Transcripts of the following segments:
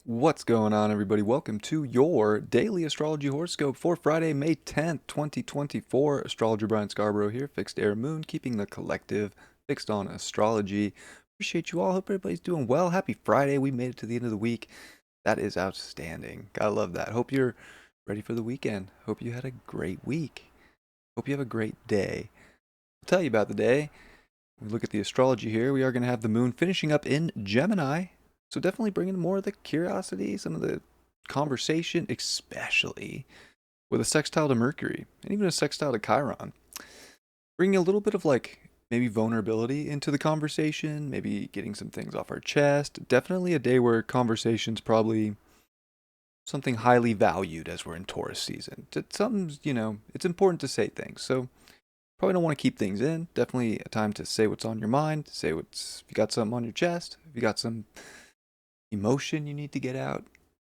What's going on, everybody? Welcome to your daily astrology horoscope for Friday, May 10th, 2024. Astrologer Brian Scarborough here, fixed air moon, keeping the collective fixed on astrology. Appreciate you all. Hope everybody's doing well. Happy Friday. We made it to the end of the week. That is outstanding. I love that. Hope you're ready for the weekend. Hope you had a great week. Hope you have a great day. I'll tell you about the day. We look at the astrology here. We are going to have the moon finishing up in Gemini. So definitely bringing more of the curiosity, some of the conversation, especially with a sextile to Mercury and even a sextile to Chiron. Bringing a little bit of like maybe vulnerability into the conversation, maybe getting some things off our chest. Definitely a day where conversation's probably something highly valued as we're in Taurus season. It's something, it's important to say things. So probably don't want to keep things in. Definitely a time to say what's on your mind, say if you got something on your chest, if you got some emotion you need to get out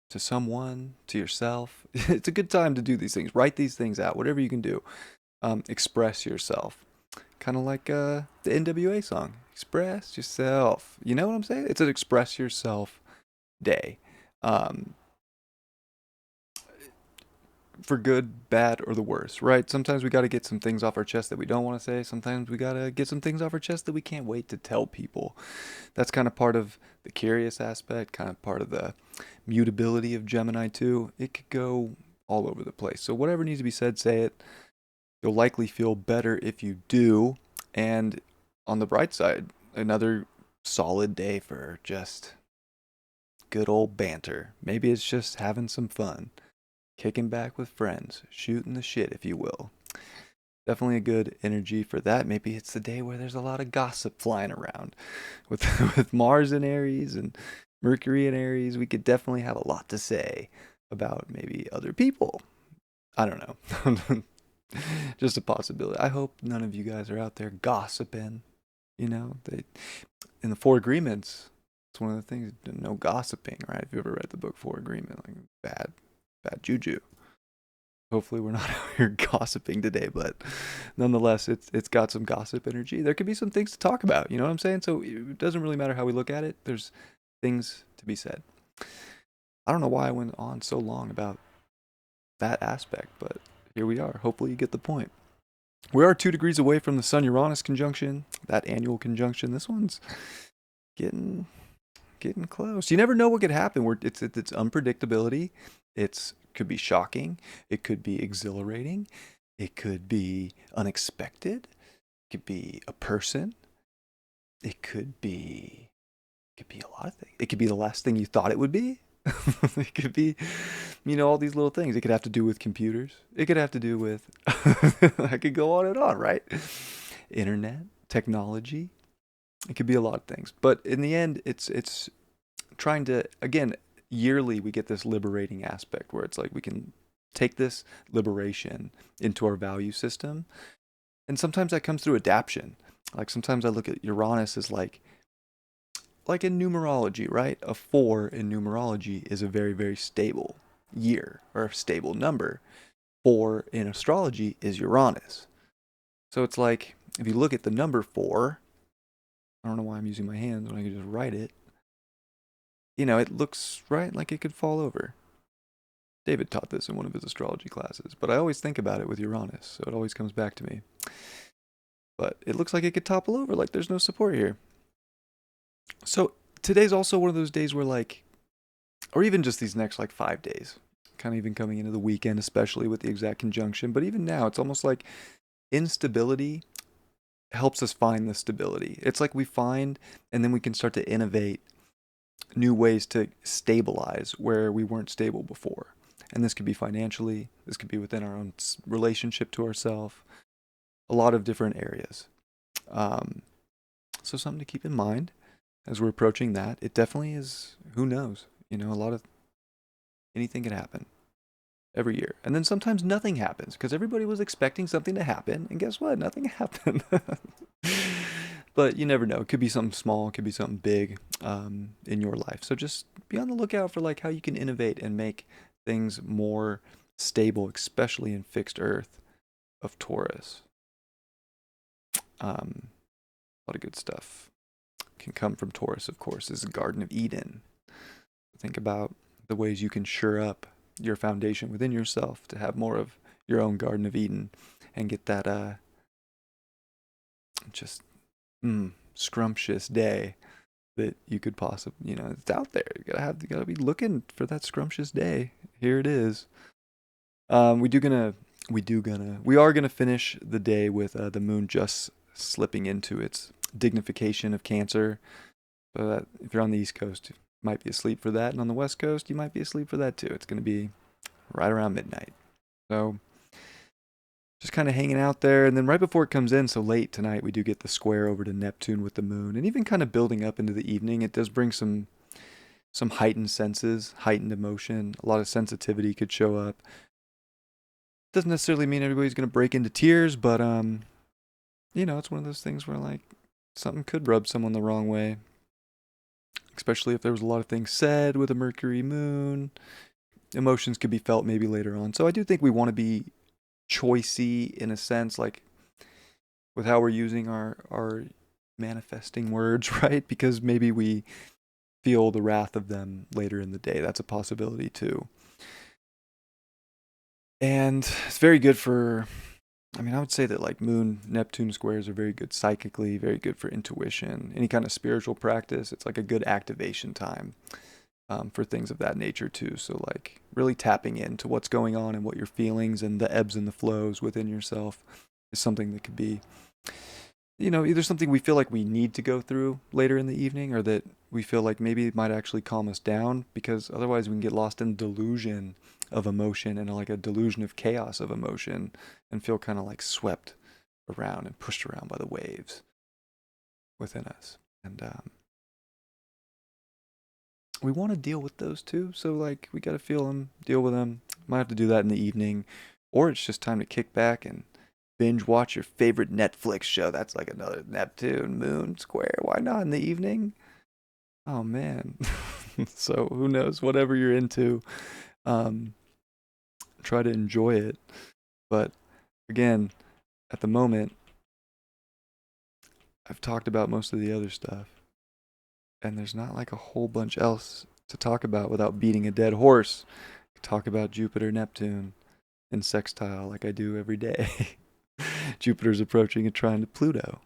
to someone, to yourself. It's a good time to do these things. Write these things out, whatever you can do. Express yourself. Kind of like the NWA song, Express Yourself. You know what I'm saying? It's an express yourself day. Um, for good, bad, or the worst, right? Sometimes we got to get some things off our chest that we don't want to say. Sometimes we got to get some things off our chest that we can't wait to tell people. That's kind of part of the curious aspect, kind of part of the mutability of Gemini too. It could go all over the place. So whatever needs to be said, say it. You'll likely feel better if you do. And on the bright side, another solid day for just good old banter. Maybe it's just having some fun, kicking back with friends, shooting the shit, if you will. Definitely a good energy for that. Maybe it's the day where there's a lot of gossip flying around. With with Mars in Aries and Mercury in Aries, we could definitely have a lot to say about maybe other people. I don't know. Just a possibility. I hope none of you guys are out there gossiping. They in the Four Agreements. It's one of the things. No gossiping, right? If you ever read the book Four Agreement, like bad juju. Hopefully we're not out here gossiping today, but nonetheless, it's got some gossip energy. There could be some things to talk about. You know what I'm saying? So it doesn't really matter how we look at it. There's things to be said. I don't know why I went on so long about that aspect, but here we are. Hopefully you get the point. We are 2 degrees away from the Sun Uranus conjunction, that annual conjunction. This one's getting getting close. You never know what could happen. It's unpredictability. It's could be shocking. It could be exhilarating. It could be unexpected. It could be a person. It could be a lot of things. It could be the last thing you thought it would be. It could be, all these little things. It could have to do with computers. It could have to do with I could go on and on, right? Internet, technology. It could be a lot of things. But in the end, it's trying to, again, yearly we get this liberating aspect where it's like we can take this liberation into our value system, and sometimes that comes through adaptation. Like sometimes I look at Uranus as like in numerology, right? A 4 in numerology is a very, very stable year or a stable number. 4 in astrology is Uranus. So it's like if you look at the number 4, I don't know why I'm using my hands when I can just write it. It looks right like it could fall over. David taught this in one of his astrology classes, but I always think about it with Uranus, so it always comes back to me. But it looks like it could topple over, like there's no support here. So today's also one of those days where or even just these next 5 days, kind of even coming into the weekend, especially with the exact conjunction, but even now, it's almost like instability helps us find the stability. It's like we find, and then we can start to innovate new ways to stabilize where we weren't stable before. And this could be financially, this could be within our own relationship to ourselves, a lot of different areas. Um, so something to keep in mind as we're approaching that. It definitely is, who knows? A lot of anything can happen every year. And then sometimes nothing happens because everybody was expecting something to happen. And guess what? Nothing happened. But you never know. It could be something small, it could be something big in your life. So just be on the lookout for how you can innovate and make things more stable, especially in fixed earth of Taurus. A lot of good stuff can come from Taurus, of course, is the Garden of Eden. Think about the ways you can shore up your foundation within yourself to have more of your own Garden of Eden and get that just scrumptious day that you could possibly, it's out there. You gotta be looking for that scrumptious day. Here it is. We are gonna finish the day with the moon just slipping into its dignification of Cancer. So that if you're on the East Coast, you might be asleep for that, and on the West Coast, you might be asleep for that too. It's gonna be right around midnight. So just kind of hanging out there, and then right before it comes in, so late tonight, we do get the square over to Neptune with the moon, and even kind of building up into the evening, it does bring some heightened senses, heightened emotion. A lot of sensitivity could show up. Doesn't necessarily mean everybody's gonna break into tears, but it's one of those things where like something could rub someone the wrong way, especially if there was a lot of things said with a Mercury moon. Emotions could be felt maybe later on. So I do think we want to be choicey in a sense, like with how we're using our manifesting words, right? Because maybe we feel the wrath of them later in the day. That's a possibility too. And it's very good for, I would say that like Moon Neptune squares are very good psychically, very good for intuition, any kind of spiritual practice. It's like a good activation time for things of that nature too. So like really tapping into what's going on and what your feelings and the ebbs and the flows within yourself is something that could be, either something we feel like we need to go through later in the evening, or that we feel like maybe it might actually calm us down, because otherwise we can get lost in delusion of emotion and like a delusion of chaos of emotion and feel kind of like swept around and pushed around by the waves within us. And we want to deal with those too. So like we got to feel them, deal with them. Might have to do that in the evening, or it's just time to kick back and binge watch your favorite Netflix show. That's like another Neptune moon square. Why not in the evening? Oh man. So who knows? Whatever you're into, try to enjoy it. But again, at the moment, I've talked about most of the other stuff, and there's not like a whole bunch else to talk about without beating a dead horse. Talk about Jupiter, Neptune, and sextile like I do every day. Jupiter's approaching a trine to Pluto.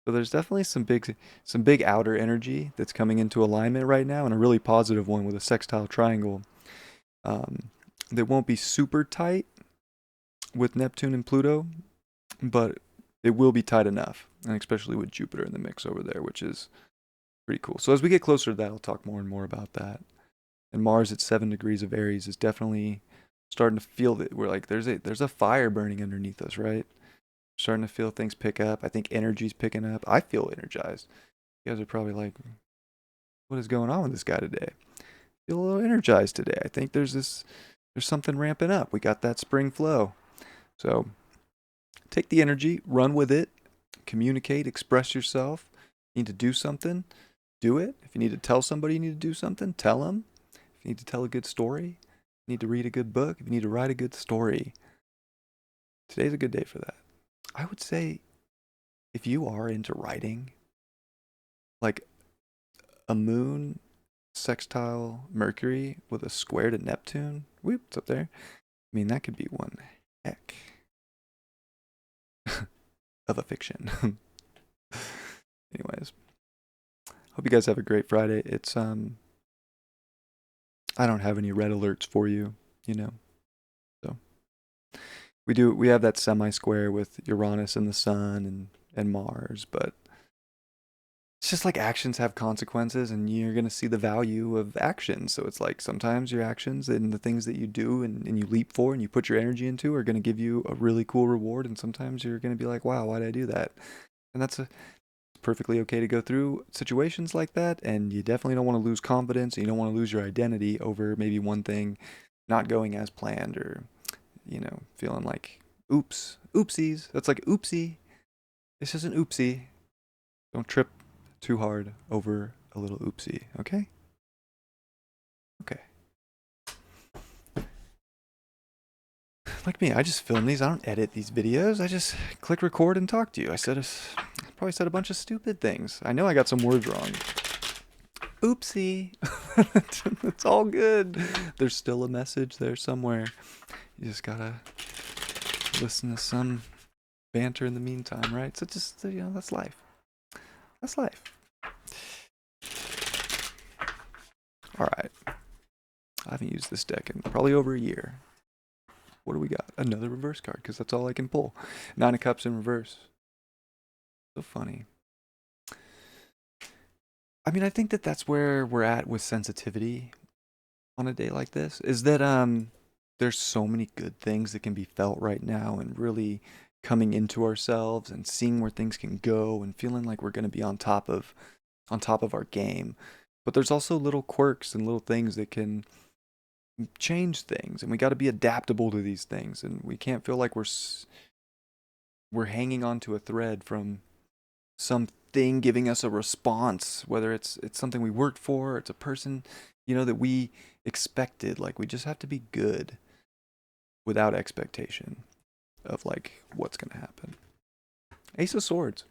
So there's definitely some big outer energy that's coming into alignment right now, and a really positive one with a sextile triangle. That won't be super tight with Neptune and Pluto, but it will be tight enough, and especially with Jupiter in the mix over there, which is pretty cool. So as we get closer to that, I'll talk more and more about that. And Mars at 7 degrees of Aries is definitely starting to feel that we're like there's a fire burning underneath us, right? Starting to feel things pick up. I think energy's picking up. I feel energized. You guys are probably like, what is going on with this guy today? I feel a little energized today. I think there's something ramping up. We got that spring flow. So take the energy, run with it, communicate, express yourself. You need to do something, do it. If you need to tell somebody you need to do something, tell them. If you need to tell a good story, you need to read a good book, if you need to write a good story, today's a good day for that. I would say if you are into writing, like a moon sextile Mercury with a square to Neptune, whoop, it's up there. I mean, that could be one heck of a fiction. Anyways, hope you guys have a great Friday. It's I don't have any red alerts for you, So we have that semi square with Uranus and the Sun and Mars, but it's just like actions have consequences, and you're going to see the value of actions. So it's like sometimes your actions and the things that you do and you leap for and you put your energy into are going to give you a really cool reward. And sometimes you're going to be like, wow, why did I do that? And it's perfectly okay to go through situations like that. And you definitely don't want to lose confidence. And you don't want to lose your identity over maybe one thing not going as planned, or, feeling like, oopsies. That's like, oopsie. This isn't oopsie. Don't trip too hard over a little oopsie, okay? Okay. Like me, I just film these. I don't edit these videos. I just click record and talk to you. I probably said a bunch of stupid things. I know I got some words wrong. Oopsie. It's all good. There's still a message there somewhere. You just gotta listen to some banter in the meantime, right? So just, that's life. That's life. All right. I haven't used this deck in probably over a year. What do we got? Another reverse card, because that's all I can pull. Nine of Cups in reverse. So funny. I mean, I think that that's where we're at with sensitivity on a day like this, is that there's so many good things that can be felt right now, and really coming into ourselves and seeing where things can go and feeling like we're going to be on top of our game. But there's also little quirks and little things that can change things, and we got to be adaptable to these things, and we can't feel like we're hanging on to a thread from something giving us a response, whether it's something we worked for, or it's a person, that we expected. Like, we just have to be good without expectation of like what's going to happen. Ace of Swords,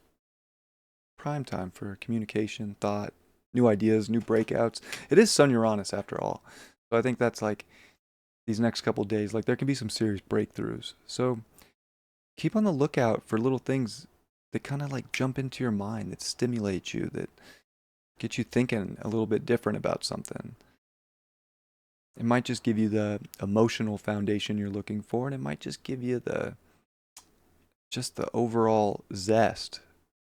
prime time for communication, thought, new ideas, new breakouts. It is Sun Uranus after all, so I think that's like these next couple days, like there can be some serious breakthroughs. So keep on the lookout for little things that kind of like jump into your mind, that stimulate you, that get you thinking a little bit different about something. It might just give you the emotional foundation you're looking for, and it might just give you the overall zest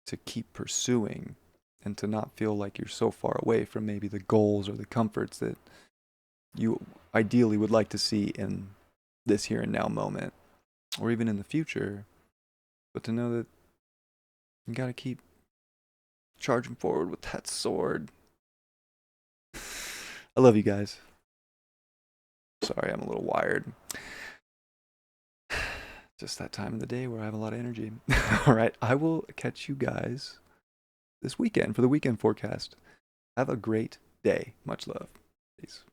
to keep pursuing, and to not feel like you're so far away from maybe the goals or the comforts that you ideally would like to see in this here and now moment, or even in the future. But to know that you gotta keep charging forward with that sword. I love you guys. Sorry, I'm a little wired. Just that time of the day where I have a lot of energy. All right, I will catch you guys this weekend for the weekend forecast. Have a great day. Much love. Peace.